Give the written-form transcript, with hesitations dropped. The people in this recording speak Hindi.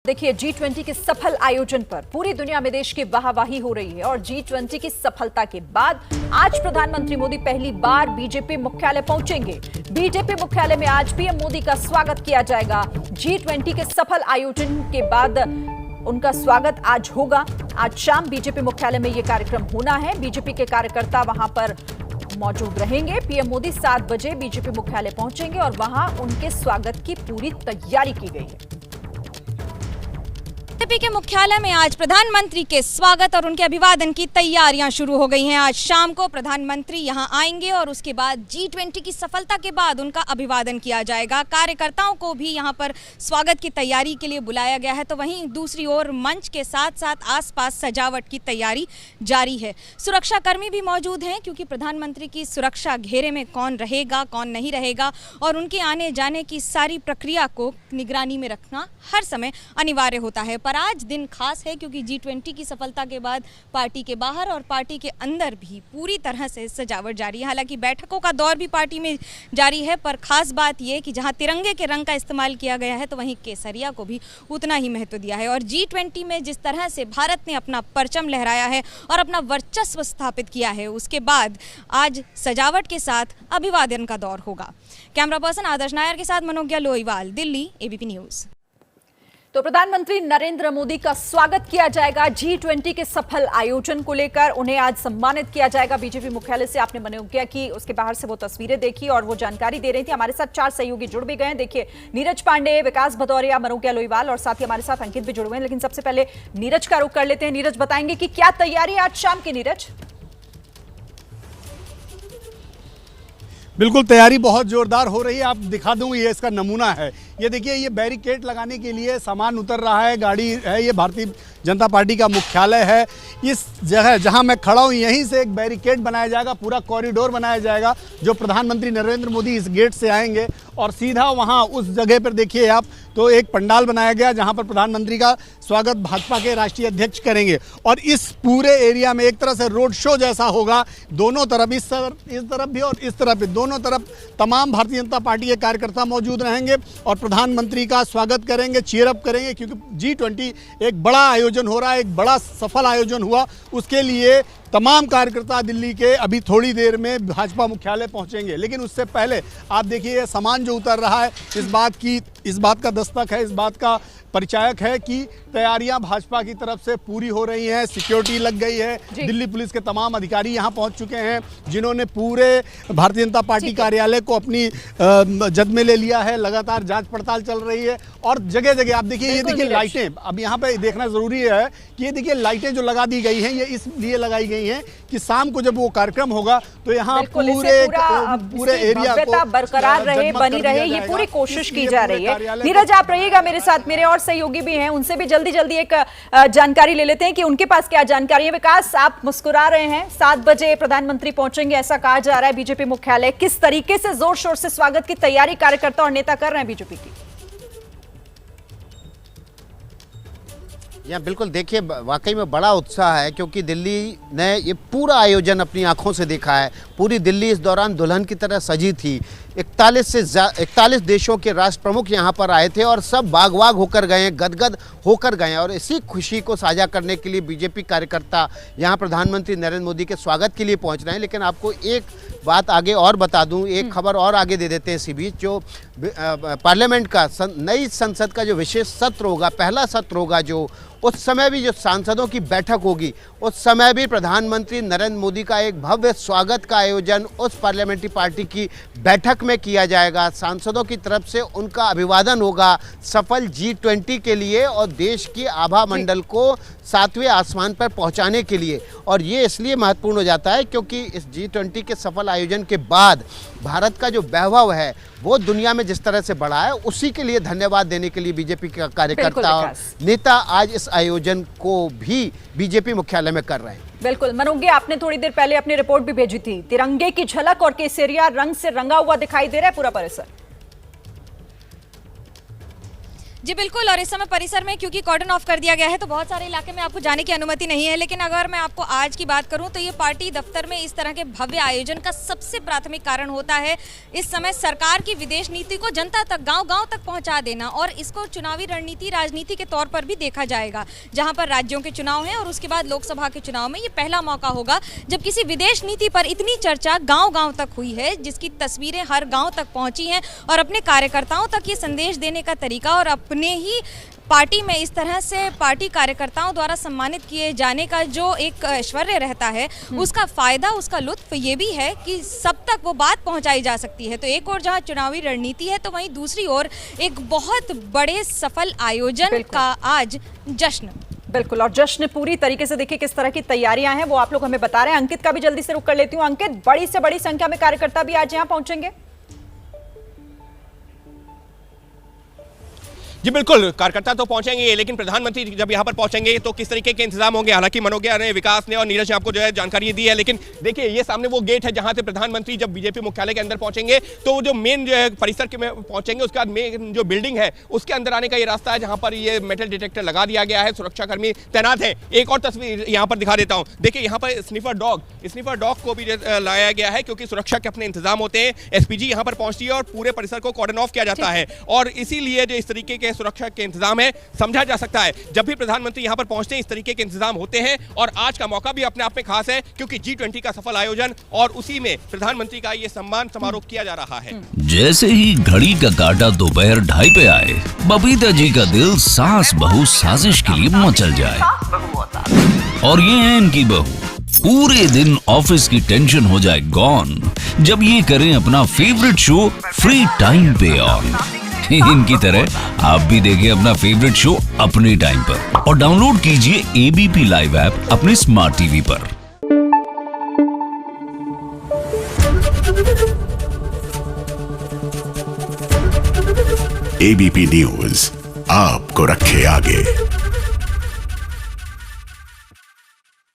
देखिए, G20 के सफल आयोजन पर पूरी दुनिया में देश की वाहवाही हो रही है और G20 की सफलता के बाद आज प्रधानमंत्री मोदी पहली बार बीजेपी मुख्यालय पहुंचेंगे। बीजेपी मुख्यालय में आज पीएम मोदी का स्वागत किया जाएगा। G20 के सफल आयोजन के बाद उनका स्वागत आज होगा। आज शाम बीजेपी मुख्यालय में यह कार्यक्रम होना है। बीजेपी के कार्यकर्ता वहां पर मौजूद रहेंगे। पीएम मोदी 7 बजे बीजेपी मुख्यालय पहुंचेंगे और वहां उनके स्वागत की पूरी तैयारी की गई है। बीजेपी के मुख्यालय में आज प्रधानमंत्री के स्वागत और उनके अभिवादन की तैयारियां शुरू हो गई हैं। आज शाम को प्रधानमंत्री यहां आएंगे और उसके बाद G20 की सफलता के बाद उनका अभिवादन किया जाएगा। कार्यकर्ताओं को भी यहां पर स्वागत की तैयारी के लिए बुलाया गया है। तो वहीं दूसरी ओर मंच के साथ साथ आसपास सजावट की तैयारी जारी है। सुरक्षाकर्मी भी मौजूद हैं क्योंकि प्रधानमंत्री की सुरक्षा घेरे में कौन रहेगा कौन नहीं रहेगा और उनके आने जाने की सारी प्रक्रिया को निगरानी में रखना हर समय अनिवार्य होता है। पर आज दिन खास है क्योंकि G20 की सफलता के बाद पार्टी के बाहर और पार्टी के अंदर भी पूरी तरह से सजावट जारी है। हालांकि बैठकों का दौर भी पार्टी में जारी है, पर खास बात यह कि जहां तिरंगे के रंग का इस्तेमाल किया गया है तो वहीं केसरिया को भी उतना ही महत्व दिया है। और G20 में जिस तरह से भारत ने अपना परचम लहराया है और अपना वर्चस्व स्थापित किया है, उसके बाद आज सजावट के साथ अभिवादन का दौर होगा। कैमरा पर्सन आदर्श नायर के साथ मनोज्ञा लोईवाल, दिल्ली, एबीपी न्यूज। तो प्रधानमंत्री नरेंद्र मोदी का स्वागत किया जाएगा। G20 के सफल आयोजन को लेकर उन्हें आज सम्मानित किया जाएगा बीजेपी मुख्यालय से। आपने मनोज्ञा की उसके बाहर से वो तस्वीरें देखी और वो जानकारी दे रही थी। हमारे साथ 4 सहयोगी जुड़ भी गए हैं। देखिए, नीरज पांडे, विकास भदौरिया, मनोज्ञा लोईवाल और साथ ही हमारे साथ अंकित भी जुड़े हुए हैं। लेकिन सबसे पहले नीरज का रुख कर लेते हैं। नीरज, बताएंगे कि क्या तैयारी आज शाम की? नीरज, बिल्कुल तैयारी बहुत जोरदार हो रही है। आप दिखा दूं, ये इसका नमूना है। ये देखिए, ये बैरिकेड लगाने के लिए सामान उतर रहा है, गाड़ी है। ये भारतीय जनता पार्टी का मुख्यालय है। इस जगह जहां मैं खड़ा हूं, यहीं से एक बैरिकेड बनाया जाएगा, पूरा कॉरिडोर बनाया जाएगा जो प्रधानमंत्री नरेंद्र मोदी इस गेट से आएंगे और सीधा वहां उस जगह पर देखिए आप, तो एक पंडाल बनाया गया जहां पर प्रधानमंत्री का स्वागत भाजपा के राष्ट्रीय अध्यक्ष करेंगे। और इस पूरे एरिया में एक तरह से रोड शो जैसा होगा। दोनों तरफ, इस तरफ भी और इस तरफ भी, दोनों तरफ तमाम भारतीय जनता पार्टी के कार्यकर्ता मौजूद रहेंगे और प्रधानमंत्री का स्वागत करेंगे, चीयर अप करेंगे। क्योंकि G20 एक बड़ा आयोजन हो रहा है, एक बड़ा सफल आयोजन हुआ, उसके लिए तमाम कार्यकर्ता दिल्ली के अभी थोड़ी देर में भाजपा मुख्यालय पहुंचेंगे। लेकिन उससे पहले आप देखिए, सामान जो उतर रहा है, इस बात का दस्तक है, इस बात का परिचायक है कि तैयारियां भाजपा की तरफ से पूरी हो रही हैं। सिक्योरिटी लग गई है। दिल्ली पुलिस के तमाम अधिकारी यहां पहुंच चुके हैं, जिन्होंने पूरे भारतीय जनता पार्टी कार्यालय को अपनी जद में ले लिया है। लगातार जांच पड़ताल चल रही है और जगह जगह आप देखिए, ये देखिए लाइटें, अब यहाँ पे देखना जरूरी है कि ये देखिए लाइटें जो लगा दी गई हैं, ये इसलिए लगाई गई हैं कि शाम को जब वो कार्यक्रम होगा तो यहाँ पूरे एरिया को बरकरार रहे, बनी रहे, ये पूरी कोशिश की जा रही है। नीरज, आप रहिएगा मेरे साथ, मेरे और सहयोगी भी हैं, उनसे भी जल्दी जल्दी एक जानकारी ले लेते हैं कि उनके पास क्या जानकारी है। विकास, आप मुस्कुरा रहे हैं, 7 बजे प्रधानमंत्री पहुंचेंगे ऐसा कहा जा रहा है बीजेपी मुख्यालय। किस तरीके से जोर शोर से स्वागत की तैयारी कार्यकर्ता और नेता कर रहे हैं बीजेपी की? यहाँ बिल्कुल देखिए, वाकई में बड़ा उत्साह है क्योंकि दिल्ली ने ये पूरा आयोजन अपनी आंखों से देखा है। पूरी दिल्ली इस दौरान दुल्हन की तरह सजी थी। 41 देशों के राष्ट्र प्रमुख यहाँ पर आए थे और सब बाग बाग होकर गए, गदगद होकर गए। और इसी खुशी को साझा करने के लिए बीजेपी कार्यकर्ता यहाँ प्रधानमंत्री नरेंद्र मोदी के स्वागत के लिए पहुँच रहे हैं। लेकिन आपको एक बात आगे और बता दूं, एक खबर और आगे दे देते हैं इसी बीच। जो पार्लियामेंट का नई संसद का जो विशेष सत्र होगा, पहला सत्र होगा, जो उस समय भी जो सांसदों की बैठक होगी, उस समय भी प्रधानमंत्री नरेंद्र मोदी का एक भव्य स्वागत का आयोजन उस पार्लियामेंट्री पार्टी की बैठक में किया जाएगा। सांसदों की तरफ से उनका अभिवादन होगा सफल G20 के लिए और देश की आभा मंडल को 7वें आसमान पर पहुंचाने के लिए। और ये इसलिए महत्वपूर्ण हो जाता है क्योंकि इस G20 के सफल आयोजन के बाद भारत का जो वैभव है वो दुनिया में जिस तरह से बढ़ा है, उसी के लिए धन्यवाद देने के लिए बीजेपी का कार्यकर्ता और नेता आज इस आयोजन को भी बीजेपी मुख्यालय में कर रहे हैं। बिल्कुल मनोज्ञा, आपने थोड़ी देर पहले अपनी रिपोर्ट भी भेजी थी। तिरंगे की झलक और केसरिया रंग से रंगा हुआ दिखाई दे रहा है पूरा परिसर। जी बिल्कुल, और इस समय परिसर में क्योंकि कॉर्डन ऑफ कर दिया गया है तो बहुत सारे इलाके में आपको जाने की अनुमति नहीं है। लेकिन अगर मैं आपको आज की बात करूं तो ये पार्टी दफ्तर में इस तरह के भव्य आयोजन का सबसे प्राथमिक कारण होता है इस समय सरकार की विदेश नीति को जनता तक, गांव-गांव तक पहुंचा देना, और इसको चुनावी रणनीति, राजनीति के तौर पर भी देखा जाएगा। जहां पर राज्यों के चुनाव हैं और उसके बाद लोकसभा के चुनाव में ये पहला मौका होगा जब किसी विदेश नीति पर इतनी चर्चा गाँव-गाँव तक हुई है, जिसकी तस्वीरें हर गाँव तक पहुंची हैं और अपने कार्यकर्ताओं तक ये संदेश देने का तरीका और अपने ही पार्टी में इस तरह से पार्टी कार्यकर्ताओं द्वारा सम्मानित किए जाने का जो एक ऐश्वर्य रहता है, उसका फायदा, उसका लुत्फ ये भी है कि सब तक वो बात पहुंचाई जा सकती है। तो एक और जहां चुनावी रणनीति है तो वहीं दूसरी ओर एक बहुत बड़े सफल आयोजन का आज जश्न। बिल्कुल, और जश्न पूरी तरीके से देखिए किस तरह की तैयारियां हैं वो आप लोग हमें बता रहे हैं। अंकित का भी जल्दी से रुक कर लेती हूँ। अंकित, बड़ी से बड़ी संख्या में कार्यकर्ता भी आज यहाँ पहुंचेंगे? जी बिल्कुल, कार्यकर्ता तो पहुंचेंगे, लेकिन प्रधानमंत्री जब यहां पर पहुंचेंगे तो किस तरीके के इंतजाम होंगे। हालांकि मनोज्ञा ने, विकास ने और नीरज ने आपको जो है जानकारी दी है, लेकिन देखिए ये सामने वो गेट है जहां से प्रधानमंत्री जब बीजेपी मुख्यालय के अंदर पहुंचेंगे तो जो मेन जो है परिसर के में पहुंचेंगे, उसके बाद मेन जो बिल्डिंग है उसके अंदर आने का ये रास्ता है जहां पर ये मेटल डिटेक्टर लगा दिया गया है, सुरक्षाकर्मी तैनात है। एक और तस्वीर यहाँ पर दिखा देता हूँ। देखिए यहाँ पर स्निफर डॉग को भी लाया गया है क्योंकि सुरक्षा के अपने इंतजाम होते हैं। एसपीजी यहाँ पर पहुंचती है और पूरे परिसर को कॉर्डन ऑफ किया जाता है, और इसीलिए जो इस तरीके के सुरक्षा के इंतजाम है समझा जा सकता है। जब भी प्रधानमंत्री यहां पर पहुंचते हैं इस तरीके के इंतजाम होते हैं, और आज का मौका भी अपने आप में खास है क्योंकि G20 का सफल आयोजन और उसी में प्रधानमंत्री का ये सम्मान समारोह किया जा रहा है। जैसे ही घड़ी का काटा दोपहर 2:30 पे आए, बबीता जी का दिल सास बहू साजिश के लिए मचल जाए। और ये है इनकी बहू, पूरे दिन ऑफिस की टेंशन हो जाए गॉन जब ये करें अपना फेवरेट शो फ्री टाइम पे ऑन। इनकी तरह आप भी देखिए अपना फेवरेट शो अपने टाइम पर और डाउनलोड कीजिए ABP लाइव ऐप अपने स्मार्ट टीवी पर। ABP न्यूज आपको रखे आगे।